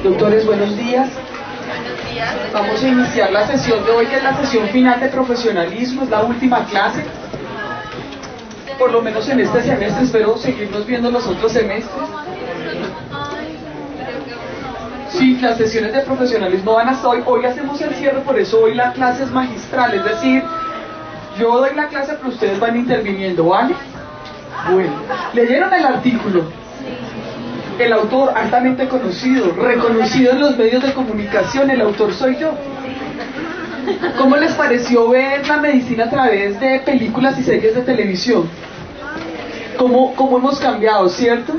Doctores, buenos días. Vamos a iniciar la sesión de hoy, que es la sesión final de profesionalismo, es la última clase. Por lo menos en este semestre, espero seguirnos viendo los otros semestres. Sí, las sesiones de profesionalismo van hasta hoy. Hoy hacemos el cierre, por eso hoy la clase es magistral, es decir, yo doy la clase, pero ustedes van interviniendo, ¿vale? Bueno, ¿leyeron el artículo? El autor altamente conocido, reconocido en los medios de comunicación, el autor soy yo. ¿Cómo les pareció ver la medicina a través de películas y series de televisión? ¿Cómo hemos cambiado, cierto?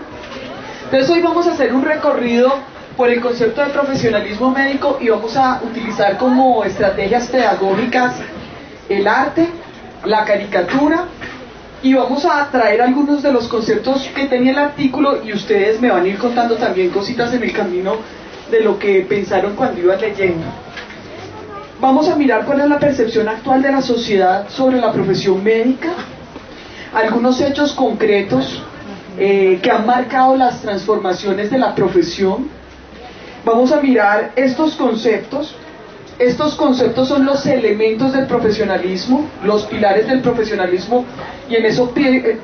Entonces hoy vamos a hacer un recorrido por el concepto de profesionalismo médico y vamos a utilizar como estrategias pedagógicas el arte, la caricatura, y vamos a traer algunos de los conceptos que tenía el artículo y ustedes me van a ir contando también cositas en el camino de lo que pensaron cuando iban leyendo. Vamos a mirar cuál es la percepción actual de la sociedad sobre la profesión médica, algunos hechos concretos que han marcado las transformaciones de la profesión. Vamos a mirar estos conceptos. Estos conceptos son los elementos del profesionalismo, los pilares del profesionalismo, y en eso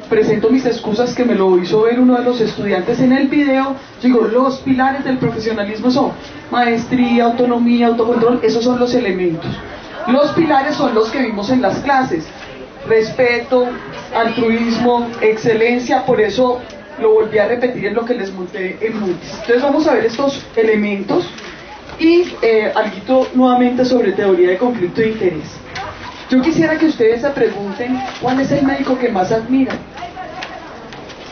presento mis excusas que me lo hizo ver uno de los estudiantes en el video. Digo, los pilares del profesionalismo son maestría, autonomía, autocontrol, esos son los elementos. Los pilares son los que vimos en las clases: respeto, altruismo, excelencia, por eso lo volví a repetir en lo que les monté en Moody's. Entonces vamos a ver estos elementos y algo nuevamente sobre teoría de conflicto de interés. Yo quisiera que ustedes se pregunten cuál es el médico que más admiran.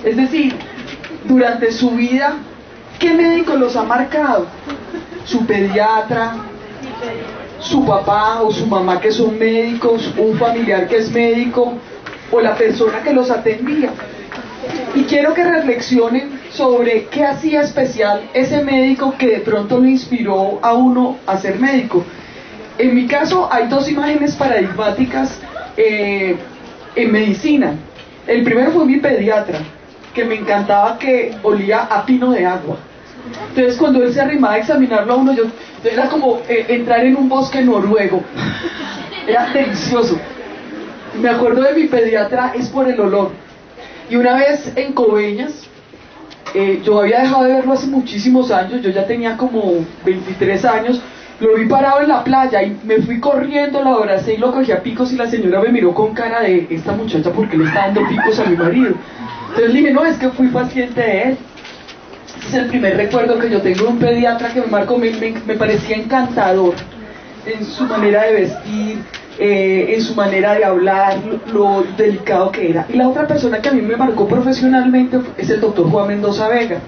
Es decir, durante su vida, ¿qué médico los ha marcado? ¿Su pediatra? ¿Su papá o su mamá que son médicos? ¿Un familiar que es médico? ¿O la persona que los atendía? Y quiero que reflexionen sobre qué hacía especial ese médico que de pronto lo inspiró a uno a ser médico. En mi caso hay dos imágenes paradigmáticas en medicina. El primero fue mi pediatra, que me encantaba, que olía a pino de agua. Entonces cuando él se arrimaba a examinarlo a uno, era como entrar en un bosque noruego. Era delicioso. Me acuerdo de mi pediatra es por el olor. Y una vez en Coveñas, yo había dejado de verlo hace muchísimos años, yo ya tenía como 23 años, lo vi parado en la playa y me fui corriendo, lo abracé y lo cogí a picos, y la señora me miró con cara de: esta muchacha, ¿por qué le está dando picos a mi marido? Entonces le dije: no, es que fui paciente de él. Ese es el primer recuerdo que yo tengo de un pediatra que me marcó. Me parecía encantador en su manera de vestir, en su manera de hablar, lo delicado que era. Y la otra persona que a mí me marcó profesionalmente es el doctor Juan Mendoza Vega,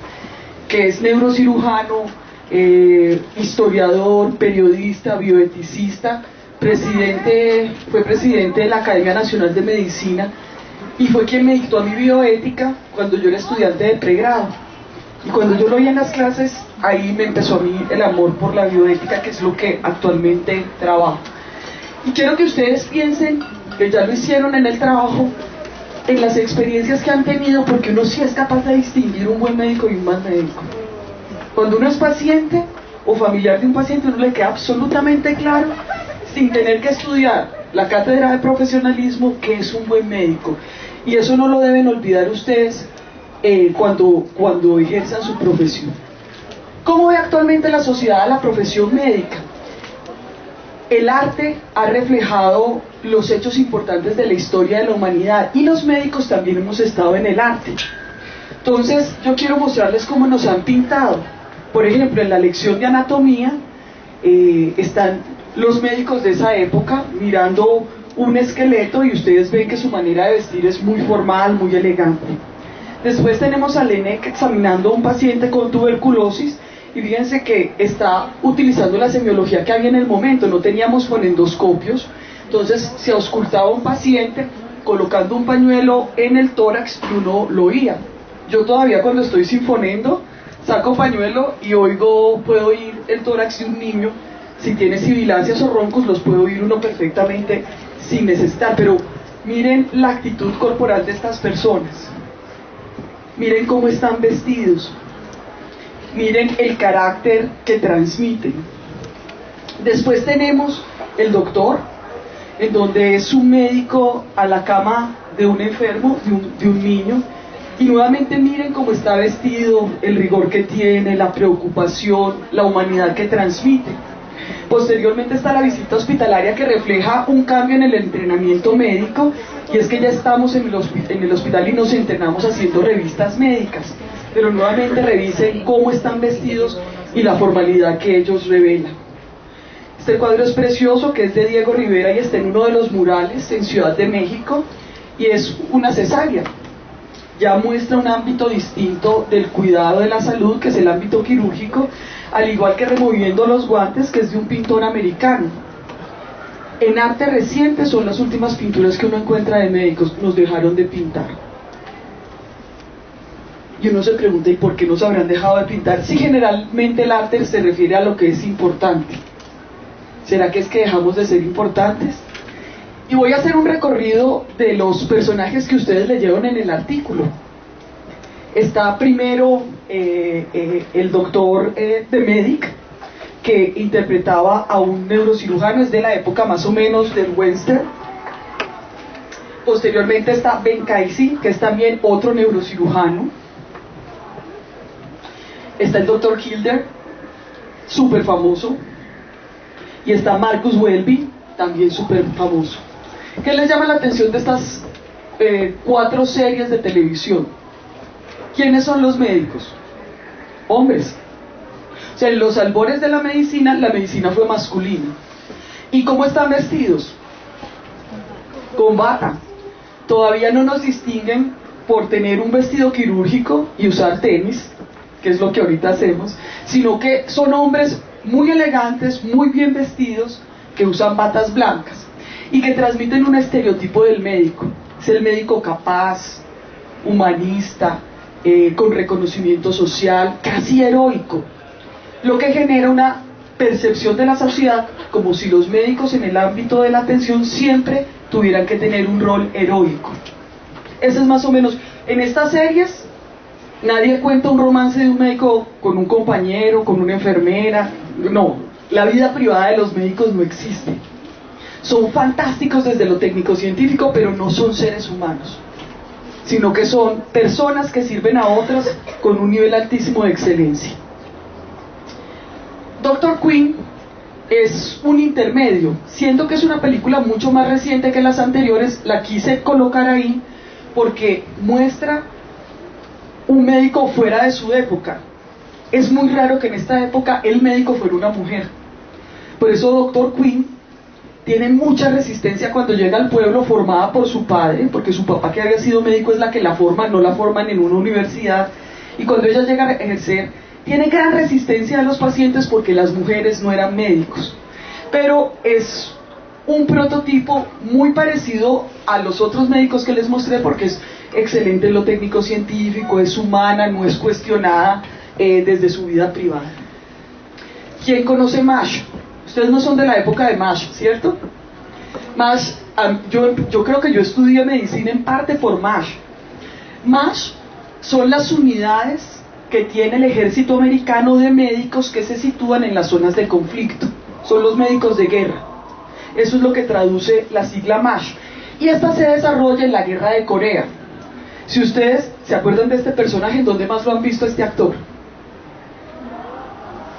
que es neurocirujano, historiador, periodista, bioeticista, fue presidente de la Academia Nacional de Medicina, y fue quien me dictó a mi bioética cuando yo era estudiante de pregrado. Y cuando yo lo vi en las clases, ahí me empezó a mí el amor por la bioética, que es lo que actualmente trabajo. Y quiero que ustedes piensen, que ya lo hicieron en el trabajo, en las experiencias que han tenido, porque uno sí es capaz de distinguir un buen médico y un mal médico. Cuando uno es paciente o familiar de un paciente, uno le queda absolutamente claro, sin tener que estudiar la cátedra de profesionalismo, que es un buen médico. Y eso no lo deben olvidar ustedes cuando ejerzan su profesión. ¿Cómo ve actualmente la sociedad a la profesión médica? El arte ha reflejado los hechos importantes de la historia de la humanidad, y los médicos también hemos estado en el arte. Entonces yo quiero mostrarles cómo nos han pintado. Por ejemplo, en la lección de anatomía están los médicos de esa época mirando un esqueleto, y ustedes ven que su manera de vestir es muy formal, muy elegante. Después tenemos a Lenec examinando a un paciente con tuberculosis, y fíjense que está utilizando la semiología que había en el momento. No teníamos fonendoscopios, entonces se auscultaba a un paciente colocando un pañuelo en el tórax y uno lo oía. Yo todavía, cuando estoy sin fonendo, saco pañuelo y puedo oír el tórax de un niño. Si tiene sibilancias o roncos, los puede oír uno perfectamente sin necesitar. Pero miren la actitud corporal de estas personas, miren cómo están vestidos, Miren el carácter que transmiten. Después tenemos el doctor, en donde es un médico a la cama de un enfermo, de un niño, y nuevamente miren cómo está vestido, el rigor que tiene, la preocupación, la humanidad que transmite. Posteriormente está la visita hospitalaria, que refleja un cambio en el entrenamiento médico, y es que ya estamos en el hospital y nos entrenamos haciendo revistas médicas, pero nuevamente revisen cómo están vestidos y la formalidad que ellos revelan. Este cuadro es precioso, que es de Diego Rivera y está en uno de los murales en Ciudad de México, y es una cesárea. Ya muestra un ámbito distinto del cuidado de la salud, que es el ámbito quirúrgico, al igual que Removiendo los guantes, que es de un pintor americano. En arte reciente son las últimas pinturas que uno encuentra de médicos, nos dejaron de pintar. Y uno se pregunta, ¿y por qué nos habrán dejado de pintar? Si generalmente el arte se refiere a lo que es importante. ¿Será que es que dejamos de ser importantes? Y voy a hacer un recorrido de los personajes que ustedes leyeron en el artículo. Está primero el doctor de Medic, que interpretaba a un neurocirujano, es de la época más o menos del western. Posteriormente está Ben Casey, que es también otro neurocirujano. Está el doctor Hilder, súper famoso. Y está Marcus Welby, también súper famoso. ¿Qué les llama la atención de estas 4 series de televisión? ¿Quiénes son los médicos? Hombres. O sea, en los albores de la medicina fue masculina. ¿Y cómo están vestidos? Con bata. Todavía no nos distinguen por tener un vestido quirúrgico y usar tenis, que es lo que ahorita hacemos, sino que son hombres muy elegantes, muy bien vestidos, que usan batas blancas y que transmiten un estereotipo del médico. Es el médico capaz, humanista, con reconocimiento social, casi heroico, lo que genera una percepción de la sociedad como si los médicos en el ámbito de la atención siempre tuvieran que tener un rol heroico. Eso es más o menos. En estas series nadie cuenta un romance de un médico con un compañero, con una enfermera. No, la vida privada de los médicos no existe. Son fantásticos desde lo técnico-científico, pero no son seres humanos, sino que son personas que sirven a otras con un nivel altísimo de excelencia. Dr. Quinn es un intermedio. Siento que es una película mucho más reciente que las anteriores, la quise colocar ahí porque muestra un médico fuera de su época. Es muy raro que en esta época el médico fuera una mujer. Por eso Dr. Quinn tiene mucha resistencia cuando llega al pueblo, formada por su padre, porque su papá, que había sido médico, es la que la forma, no la forman en una universidad, y cuando ella llega a ejercer, tiene gran resistencia a los pacientes porque las mujeres no eran médicos. Pero es un prototipo muy parecido a los otros médicos que les mostré, porque es excelente en lo técnico-científico, es humana, no es cuestionada desde su vida privada. ¿Quién conoce MASH? Ustedes no son de la época de MASH, ¿cierto? MASH, yo creo que yo estudié medicina en parte por MASH. MASH son las unidades que tiene el ejército americano de médicos que se sitúan en las zonas de conflicto. Son los médicos de guerra. Eso es lo que traduce la sigla MASH. Y esta se desarrolla en la guerra de Corea. Si ustedes se acuerdan de este personaje, ¿en dónde más lo han visto este actor?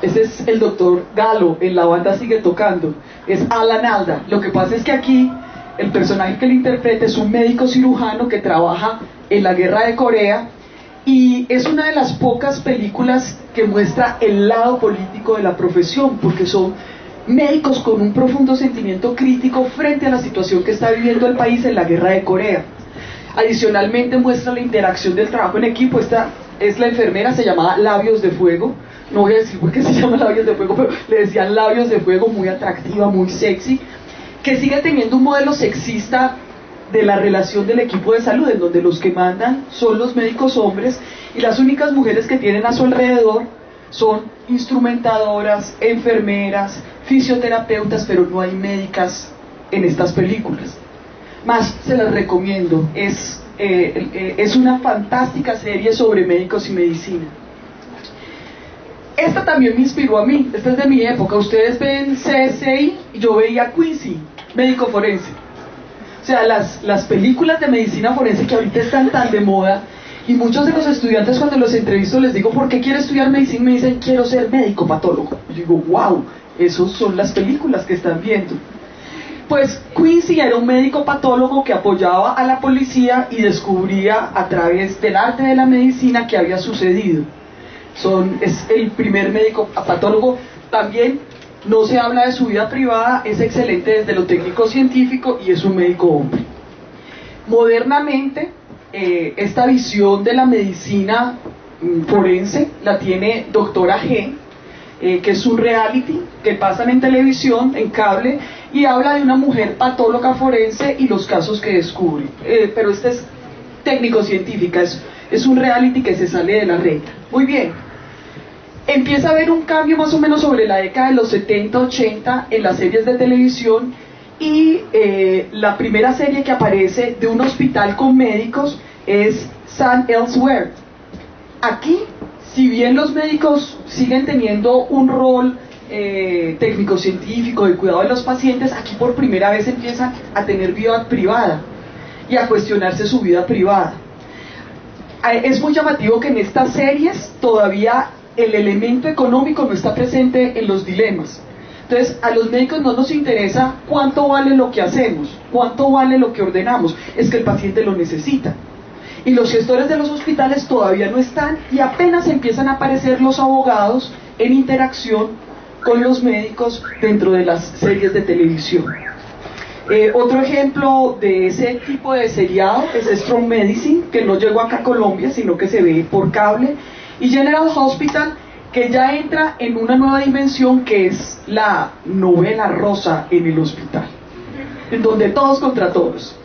Ese es el doctor Galo, en La banda sigue tocando. Es Alan Alda. Lo que pasa es que aquí el personaje que le interpreta es un médico cirujano que trabaja en la guerra de Corea, y es una de las pocas películas que muestra el lado político de la profesión, porque son médicos con un profundo sentimiento crítico frente a la situación que está viviendo el país en la guerra de Corea. Adicionalmente muestra la interacción del trabajo en equipo. Esta es la enfermera, se llamaba Labios de Fuego. No voy a decir por qué se llama Labios de Fuego, pero le decían Labios de Fuego, muy atractiva, muy sexy, que sigue teniendo un modelo sexista de la relación del equipo de salud, en donde los que mandan son los médicos hombres y las únicas mujeres que tienen a su alrededor son instrumentadoras, enfermeras, fisioterapeutas, pero no hay médicas en estas películas. Más se las recomiendo, es una fantástica serie sobre médicos y medicina. Esta también me inspiró a mí, esta es de mi época. Ustedes ven CSI, yo veía Quincy, médico forense. O sea, las películas de medicina forense que ahorita están tan de moda, y muchos de los estudiantes cuando los entrevisto les digo, ¿por qué quiere estudiar medicina? Me dicen, quiero ser médico patólogo. Y yo digo, wow, esas son las películas que están viendo. Pues Quincy era un médico patólogo que apoyaba a la policía y descubría a través del arte de la medicina qué había sucedido. Es el primer médico patólogo. También no se habla de su vida privada, es excelente desde lo técnico científico y es un médico hombre. Modernamente, esta visión de la medicina forense la tiene Doctora G, que es un reality que pasan en televisión, en cable, y habla de una mujer patóloga forense y los casos que descubre. Pero esta es técnico-científica, es un reality que se sale de la recta. Muy bien. Empieza a haber un cambio más o menos sobre la década de los 70-80 en las series de televisión, y la primera serie que aparece de un hospital con médicos es St. Elsewhere. Aquí, si bien los médicos siguen teniendo un rol técnico-científico de cuidado de los pacientes, aquí por primera vez empiezan a tener vida privada y a cuestionarse su vida privada. Es muy llamativo que en estas series todavía el elemento económico no está presente en los dilemas. Entonces, a los médicos no nos interesa cuánto vale lo que hacemos, cuánto vale lo que ordenamos, es que el paciente lo necesita. Y los gestores de los hospitales todavía no están, y apenas empiezan a aparecer los abogados en interacción con los médicos dentro de las series de televisión. Otro ejemplo de ese tipo de seriado es Strong Medicine, que no llegó acá a Colombia, sino que se ve por cable, y General Hospital, que ya entra en una nueva dimensión, que es la novela rosa en el hospital, en donde todos contra todos.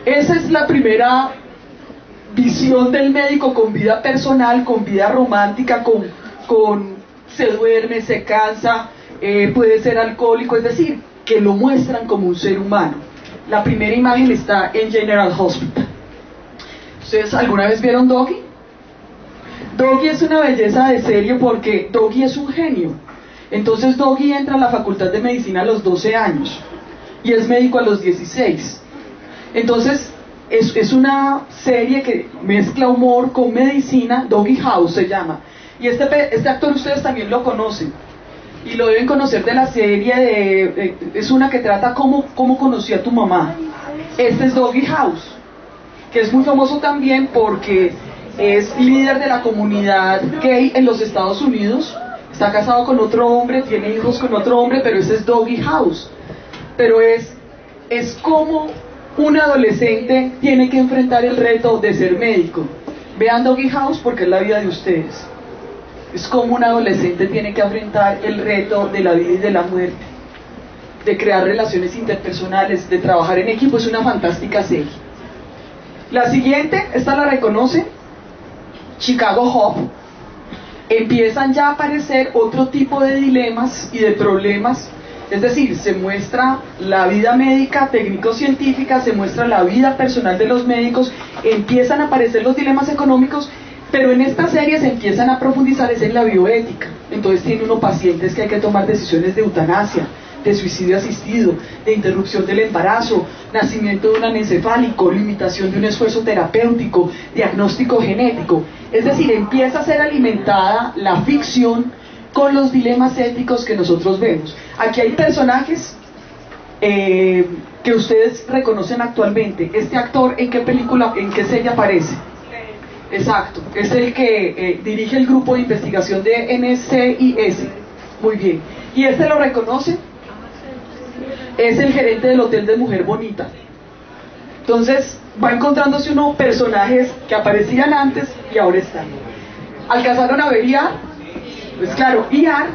Esa es la primera visión del médico, con vida personal, con vida romántica, se duerme, se cansa, puede ser alcohólico, es decir, que lo muestran como un ser humano. La primera imagen está en General Hospital. ¿Ustedes alguna vez vieron Doggy? Doggy es una belleza de serie porque Doggy es un genio. Entonces Doggy entra a la facultad de medicina a los 12 años y es médico a los 16. Entonces es una serie que mezcla humor con medicina. Doggy House se llama. Y este actor ustedes también lo conocen, y lo deben conocer de la serie es una que trata cómo conocí a tu mamá. Este es Doggy House, que es muy famoso también porque es líder de la comunidad gay en los Estados Unidos. Está casado con otro hombre, tiene hijos con otro hombre, pero ese es Doggy House. Pero es como un adolescente tiene que enfrentar el reto de ser médico. Vean Doggy House porque es la vida de ustedes. Es como un adolescente tiene que enfrentar el reto de la vida y de la muerte, de crear relaciones interpersonales, de trabajar en equipo. Es una fantástica serie. La siguiente, esta la reconocen, Chicago Hope. Empiezan ya a aparecer otro tipo de dilemas y de problemas, es decir, se muestra la vida médica, técnico-científica, se muestra la vida personal de los médicos, empiezan a aparecer los dilemas económicos, pero en esta serie se empiezan a profundizar en la bioética. Entonces tiene uno pacientes que hay que tomar decisiones de eutanasia, de suicidio asistido, de interrupción del embarazo, nacimiento de un anencefálico, limitación de un esfuerzo terapéutico, diagnóstico genético. Es decir, empieza a ser alimentada la ficción con los dilemas éticos que nosotros vemos. Aquí hay personajes que ustedes reconocen actualmente. Este actor, ¿en qué película, en qué serie aparece? Exacto, es el que dirige el grupo de investigación de NCIS. Muy bien. ¿Y este lo reconoce? Es el gerente del hotel de Mujer Bonita. Entonces va encontrándose unos personajes que aparecían antes y ahora están. ¿Alcanzaron a ver IAR? Pues claro, IAR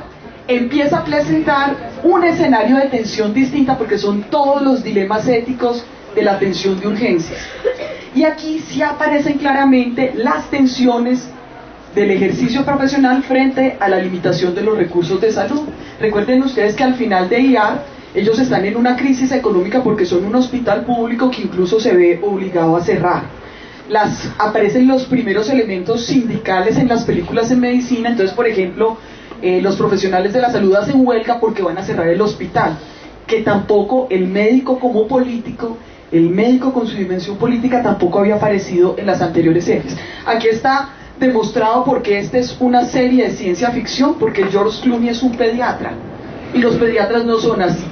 empieza a presentar un escenario de tensión distinta porque son todos los dilemas éticos de la atención de urgencias. Y aquí sí aparecen claramente las tensiones del ejercicio profesional frente a la limitación de los recursos de salud. Recuerden ustedes que al final de IAR ellos están en una crisis económica porque son un hospital público que incluso se ve obligado a cerrar. Aparecen los primeros elementos sindicales en las películas en medicina. Entonces, por ejemplo, los profesionales de la salud hacen huelga porque van a cerrar el hospital, que tampoco el médico como político, el médico con su dimensión política tampoco había aparecido en las anteriores series. Aquí está demostrado porque esta es una serie de ciencia ficción, porque George Clooney es un pediatra, y los pediatras no son así.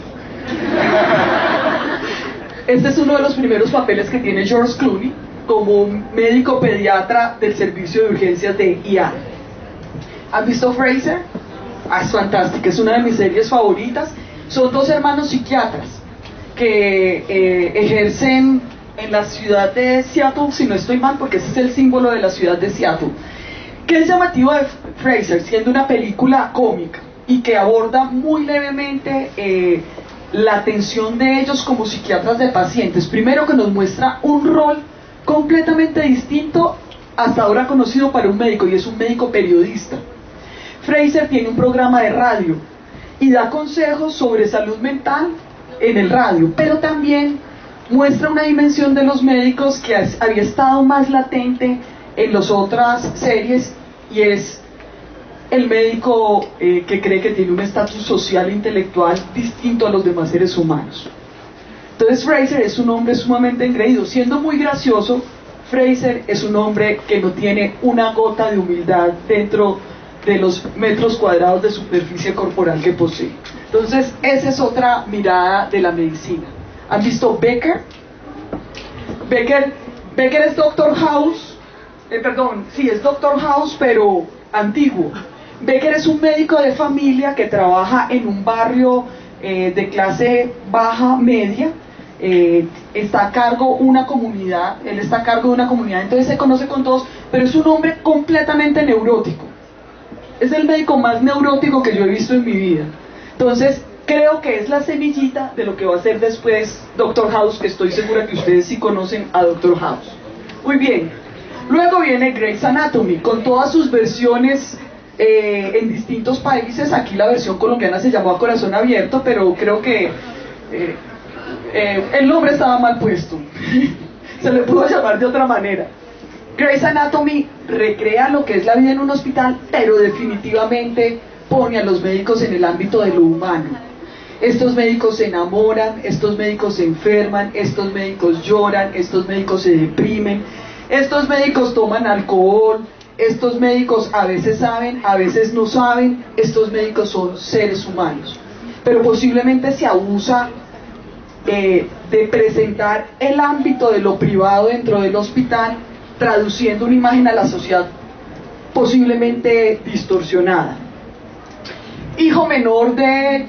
Este es uno de los primeros papeles que tiene George Clooney, como un médico pediatra del servicio de urgencias de IA. ¿Han visto Frasier? Es fantástica, es una de mis series favoritas. Son dos hermanos psiquiatras que ejercen en la ciudad de Seattle, si no estoy mal, porque ese es el símbolo de la ciudad de Seattle. ¿Qué es llamativo de Frasier? Siendo una película cómica y que aborda muy levemente la atención de ellos como psiquiatras de pacientes. Primero, que nos muestra un rol completamente distinto hasta ahora conocido para un médico, y es un médico periodista. Frasier tiene un programa de radio y da consejos sobre salud mental en el radio, pero también muestra una dimensión de los médicos que había estado más latente en las otras series, y es el médico que cree que tiene un estatus social e intelectual distinto a los demás seres humanos. Entonces Frasier es un hombre sumamente engreído. Siendo muy gracioso, Frasier es un hombre que no tiene una gota de humildad dentro de los metros cuadrados de superficie corporal que posee. Entonces esa es otra mirada de la medicina. ¿Han visto Becker? Becker es Doctor House, es Doctor House, pero antiguo. Becker es un médico de familia que trabaja en un barrio de clase baja media. Está a cargo una comunidad, él está a cargo de una comunidad, entonces se conoce con todos, pero es un hombre completamente neurótico. Es el médico más neurótico que yo he visto en mi vida. Entonces creo que es la semillita de lo que va a ser después Doctor House, que estoy segura que ustedes sí conocen a Doctor House. Muy bien, luego viene Grey's Anatomy, con todas sus versiones en distintos países. Aquí la versión colombiana se llamó A Corazón Abierto, pero creo que el nombre estaba mal puesto. Se le pudo llamar de otra manera. Grey's Anatomy recrea lo que es la vida en un hospital, pero definitivamente pone a los médicos en el ámbito de lo humano. Estos médicos se enamoran, estos médicos se enferman, estos médicos lloran, estos médicos se deprimen, estos médicos toman alcohol, estos médicos a veces saben, a veces no saben, estos médicos son seres humanos. Pero posiblemente se abusa de presentar el ámbito de lo privado dentro del hospital, traduciendo una imagen a la sociedad posiblemente distorsionada. Hijo menor de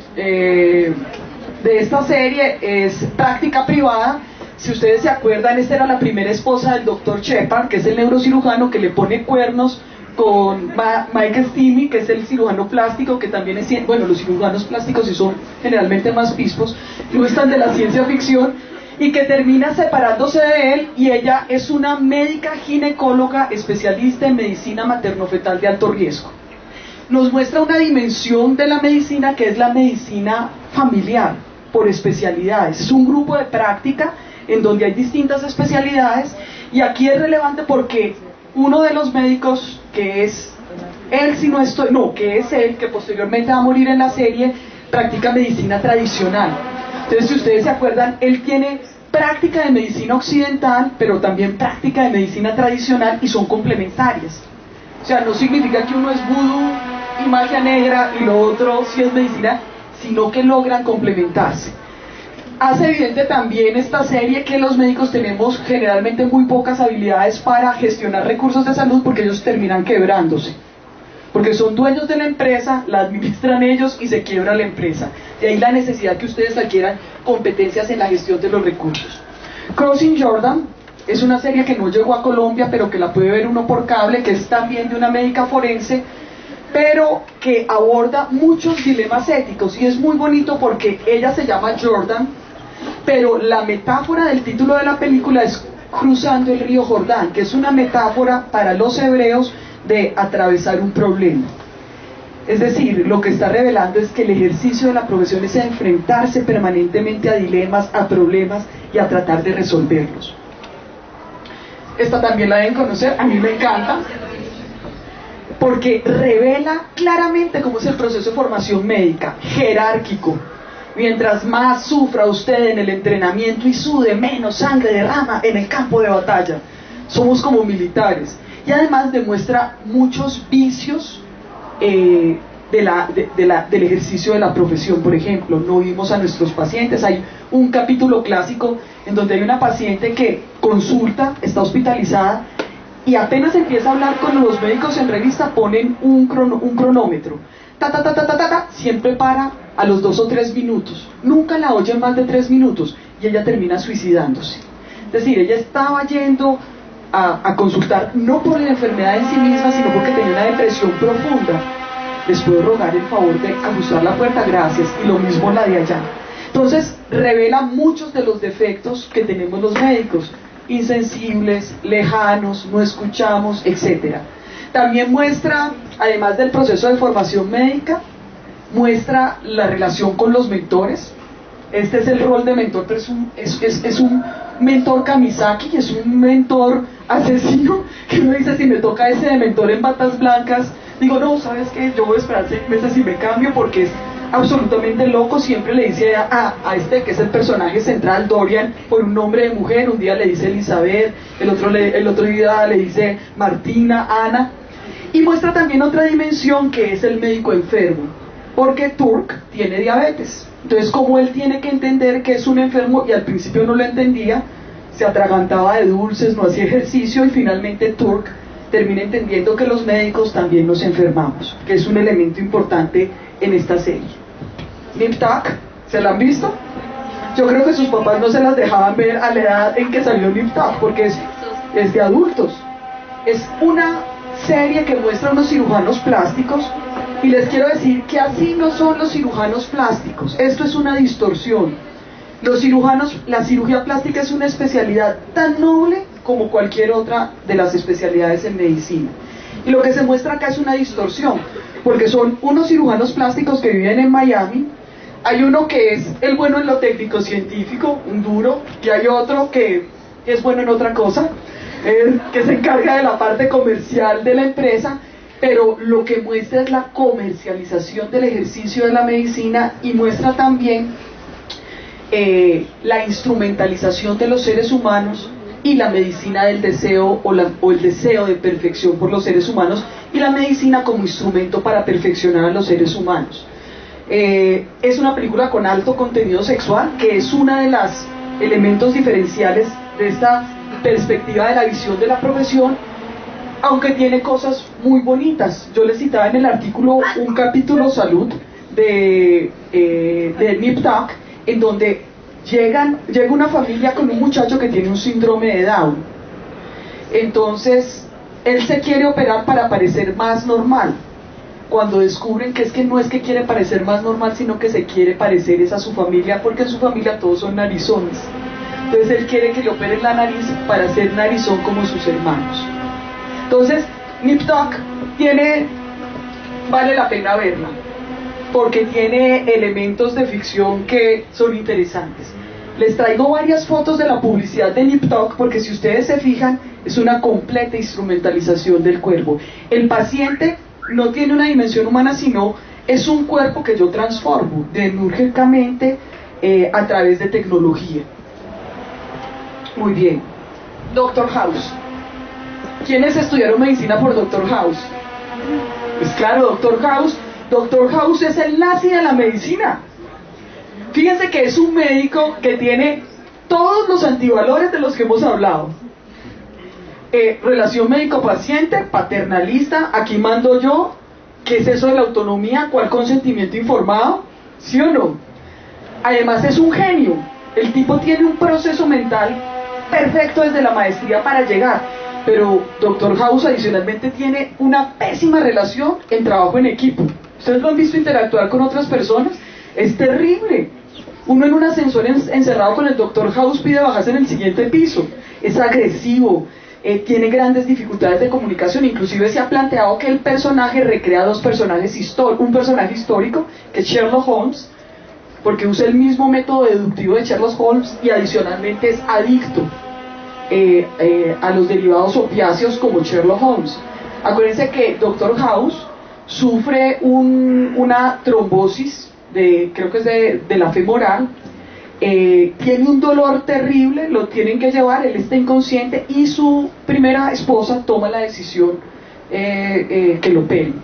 esta serie es Práctica Privada. Si ustedes se acuerdan, esta era la primera esposa del Dr. Shepard, que es el neurocirujano que le pone cuernos con Michael Steamy, que es el cirujano plástico, que también es, bueno, los cirujanos plásticos sí son generalmente más pispos, no están de la ciencia ficción, y que termina separándose de él, y ella es una médica ginecóloga especialista en medicina materno-fetal de alto riesgo. Nos muestra una dimensión de la medicina que es la medicina familiar, por especialidades. Es un grupo de práctica en donde hay distintas especialidades, y aquí es relevante porque uno de los médicos, que es él, que es él, que posteriormente va a morir en la serie, practica medicina tradicional. Entonces, si ustedes se acuerdan, él tiene práctica de medicina occidental, pero también práctica de medicina tradicional, y son complementarias. O sea, no significa que uno es vudú y magia negra y lo otro sí es medicina, sino que logran complementarse. Hace evidente también esta serie que los médicos tenemos generalmente muy pocas habilidades para gestionar recursos de salud, porque ellos terminan quebrándose, porque son dueños de la empresa, la administran ellos y se quiebra la empresa. De ahí la necesidad que ustedes adquieran competencias en la gestión de los recursos. Crossing Jordan es una serie que no llegó a Colombia, pero que la puede ver uno por cable, que es también de una médica forense, pero que aborda muchos dilemas éticos, y es muy bonito porque ella se llama Jordan, pero la metáfora del título de la película es Cruzando el río Jordán, que es una metáfora para los hebreos de atravesar un problema. Es decir, lo que está revelando es que el ejercicio de la profesión es enfrentarse permanentemente a dilemas, a problemas, y a tratar de resolverlos. Esta también la deben conocer, a mí me encanta. porque revela claramente cómo es el proceso de formación médica, jerárquico. Mientras más sufra usted en el entrenamiento y sude, menos sangre derrama en el campo de batalla. Somos como militares. Y además demuestra muchos vicios del ejercicio de la profesión. Por ejemplo, no vimos a nuestros pacientes. Hay un capítulo clásico en donde hay una paciente que consulta, está hospitalizada, y apenas empieza a hablar con los médicos en revista, ponen un cronómetro. Siempre para a los 2 o 3 minutos. Nunca la oyen más de 3 minutos y ella termina suicidándose. Es decir, ella estaba yendo a consultar no por la enfermedad en sí misma, sino porque tenía una depresión profunda. Les puedo rogar el favor de ajustar la puerta, gracias. Y lo mismo la de allá. Entonces revela muchos de los defectos que tenemos los médicos: insensibles, lejanos, no escuchamos, etc. También muestra, además del proceso de formación médica, muestra la relación con los mentores. Este es el rol de mentor, pero es un mentor Kamisaki, es un mentor asesino, que uno dice, si me toca ese de mentor en batas blancas, digo, no, ¿sabes qué? Yo voy a esperar 6 meses y me cambio, porque es absolutamente loco. Siempre le dice a este, que es el personaje central, Dorian, por un nombre de mujer. Un día le dice Elizabeth, el otro día le dice Martina, Ana. Y muestra también otra dimensión, que es el médico enfermo, porque Turk tiene diabetes. Entonces, como él tiene que entender que es un enfermo, y al principio no lo entendía, se atragantaba de dulces, no hacía ejercicio, y finalmente Turk termina entendiendo que los médicos también nos enfermamos, que es un elemento importante en esta serie. Nip Tuck, ¿se la han visto? Yo creo que sus papás no se las dejaban ver a la edad en que salió Nip Tuck, porque es de adultos. Es una serie que muestra unos cirujanos plásticos, y les quiero decir que así no son los cirujanos plásticos. Esto es una distorsión. La cirugía plástica es una especialidad tan noble como cualquier otra de las especialidades en medicina. Y lo que se muestra acá es una distorsión, porque son unos cirujanos plásticos que viven en Miami. Hay uno que es el bueno en lo técnico científico, un duro, y hay otro que es bueno en otra cosa, que se encarga de la parte comercial de la empresa. Pero lo que muestra es la comercialización del ejercicio de la medicina, y muestra también la instrumentalización de los seres humanos y la medicina del deseo, o el deseo de perfección por los seres humanos, y la medicina como instrumento para perfeccionar a los seres humanos. Es una película con alto contenido sexual, que es uno de los elementos diferenciales de esta perspectiva de la visión de la profesión, aunque tiene cosas muy bonitas. Yo les citaba en el artículo un capítulo salud de Nip Tuck, en donde llega una familia con un muchacho que tiene un síndrome de Down. Entonces él se quiere operar para parecer más normal, cuando descubren que no es que quiere parecer más normal, sino que se quiere parecer a su familia, porque en su familia todos son narizones. Entonces él quiere que le operen la nariz para ser narizón como sus hermanos. Entonces, Nip Tuck vale la pena verla, porque tiene elementos de ficción que son interesantes. Les traigo varias fotos de la publicidad de Nip Tuck, porque si ustedes se fijan, es una completa instrumentalización del cuerpo. El paciente no tiene una dimensión humana, sino es un cuerpo que yo transformo denúrgicamente a través de tecnología. Muy bien. Doctor House. ¿Quiénes estudiaron medicina por Doctor House? Pues claro, Doctor House. Doctor House es el nazi de la medicina. Fíjense que es un médico que tiene todos los antivalores de los que hemos hablado. Relación médico-paciente, paternalista, aquí mando yo. ¿Qué es eso de la autonomía? ¿Cuál consentimiento informado? ¿Sí o no? Además es un genio. El tipo tiene un proceso mental perfecto desde la maestría para llegar. Pero Doctor House adicionalmente tiene una pésima relación en trabajo en equipo. ¿Ustedes lo han visto interactuar con otras personas? Es terrible. Uno en un ascensor encerrado con el Doctor House pide bajarse en el siguiente piso. Es agresivo, tiene grandes dificultades de comunicación. Inclusive se ha planteado que el personaje recrea un personaje histórico, que es Sherlock Holmes, porque usa el mismo método deductivo de Sherlock Holmes, y adicionalmente es adicto a los derivados opiáceos como Sherlock Holmes. Acuérdense que Dr. House sufre una trombosis, creo que es de la femoral, tiene un dolor terrible, lo tienen que llevar, él está inconsciente y su primera esposa toma la decisión que lo operen.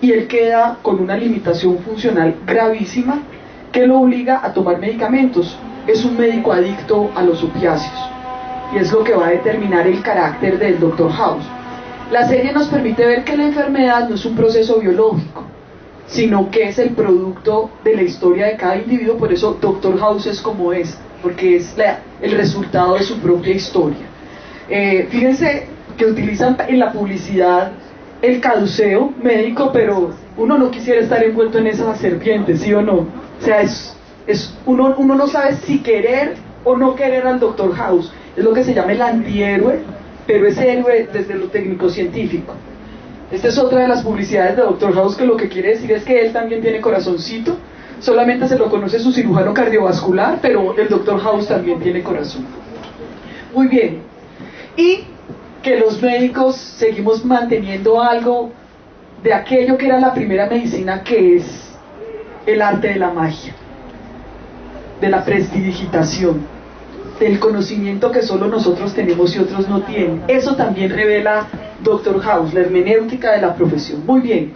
Y él queda con una limitación funcional gravísima que lo obliga a tomar medicamentos. Es un médico adicto a los opiáceos y es lo que va a determinar el carácter del Dr. House. La serie nos permite ver que la enfermedad no es un proceso biológico, sino que es el producto de la historia de cada individuo. Por eso Dr. House es como es, porque es el resultado de su propia historia. Fíjense que utilizan en la publicidad el caduceo médico, pero uno no quisiera estar envuelto en esa serpiente, ¿sí o no? O sea, uno no sabe si querer o no querer al Dr. House. Es lo que se llama el antihéroe, pero es héroe desde lo técnico-científico. Esta es otra de las publicidades de Dr. House, que lo que quiere decir es que él también tiene corazoncito. Solamente se lo conoce su cirujano cardiovascular, pero el Dr. House también tiene corazón. Muy bien. Y que los médicos seguimos manteniendo algo de aquello que era la primera medicina, que es el arte de la magia, de la prestidigitación, del conocimiento que solo nosotros tenemos y otros no tienen. Eso también revela Dr. House, la hermenéutica de la profesión. Muy bien.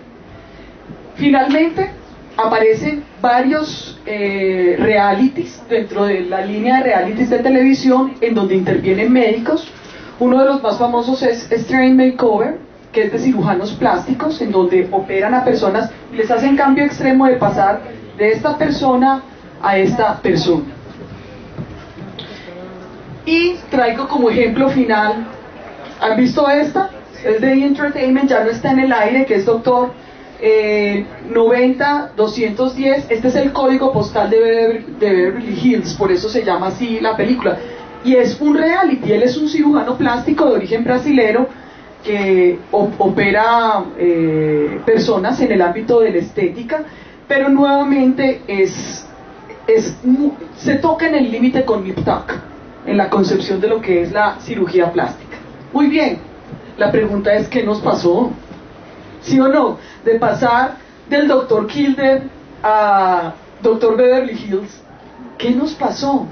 Finalmente aparecen varios realities dentro de la línea de realities de televisión en donde intervienen médicos. Uno de los más famosos es Strain Makeover, que es de cirujanos plásticos, en donde operan a personas y les hacen cambio extremo de pasar de esta persona a esta persona. Y traigo como ejemplo final, ¿han visto esta? Es de Entertainment, ya no está en el aire, que es Doctor 90-210. Este es el código postal de Beverly Hills, por eso se llama así la película. Y es un reality, él es un cirujano plástico de origen brasilero que opera personas en el ámbito de la estética, pero nuevamente se toca en el límite con Nip Tuck, en la concepción de lo que es la cirugía plástica. Muy bien, la pregunta es: ¿qué nos pasó? ¿Sí o no? De pasar del Dr. Kildare a Dr. Beverly Hills, ¿qué nos pasó?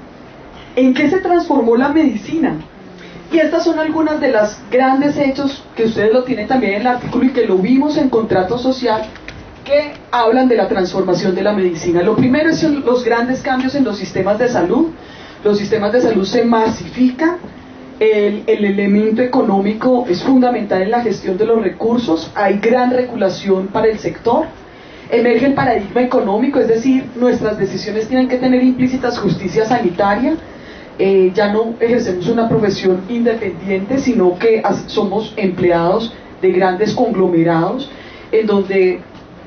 ¿En qué se transformó la medicina? Y estas son algunas de los grandes hechos que ustedes lo tienen también en el artículo y que lo vimos en Contrato Social, que hablan de la transformación de la medicina. Lo primero son los grandes cambios en los sistemas de salud. Los sistemas de salud se masifican, el elemento económico es fundamental en la gestión de los recursos, hay gran regulación para el sector, emerge el paradigma económico, es decir, nuestras decisiones tienen que tener implícitas justicia sanitaria. Ya no ejercemos una profesión independiente, sino que somos empleados de grandes conglomerados, en donde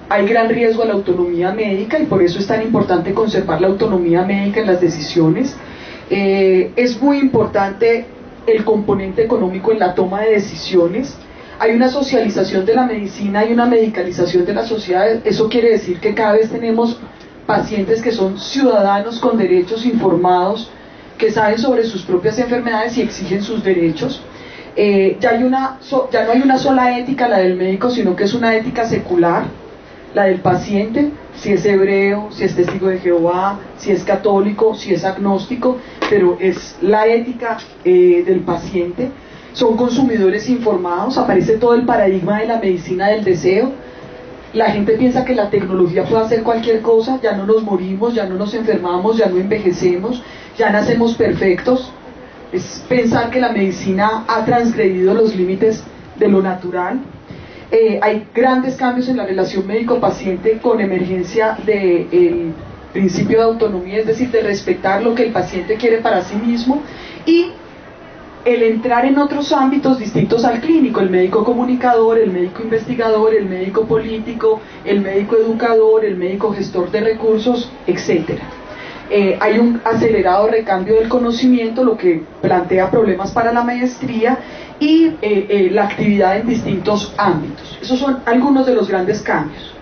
hay gran riesgo a la autonomía médica, y por eso es tan importante conservar la autonomía médica en las decisiones. Es muy importante el componente económico en la toma de decisiones. Hay una socialización de la medicina y una medicalización de la sociedad. Eso quiere decir que cada vez tenemos pacientes que son ciudadanos con derechos informados, que saben sobre sus propias enfermedades y exigen sus derechos. Ya no hay una sola ética, la del médico, sino que es una ética secular, la del paciente, si es hebreo, si es testigo de Jehová, si es católico, si es agnóstico, pero es la ética del paciente. Son consumidores informados, aparece todo el paradigma de la medicina del deseo. La gente piensa que la tecnología puede hacer cualquier cosa, ya no nos morimos, ya no nos enfermamos, ya no envejecemos, ya nacemos perfectos. Es pensar que la medicina ha transgredido los límites de lo natural. Hay grandes cambios en la relación médico-paciente con emergencia del principio de autonomía, es decir, de respetar lo que el paciente quiere para sí mismo, y el entrar en otros ámbitos distintos al clínico, el médico comunicador, el médico investigador, el médico político, el médico educador, el médico gestor de recursos, etc. Hay un acelerado recambio del conocimiento, lo que plantea problemas para la maestría y la actividad en distintos ámbitos. Esos son algunos de los grandes cambios.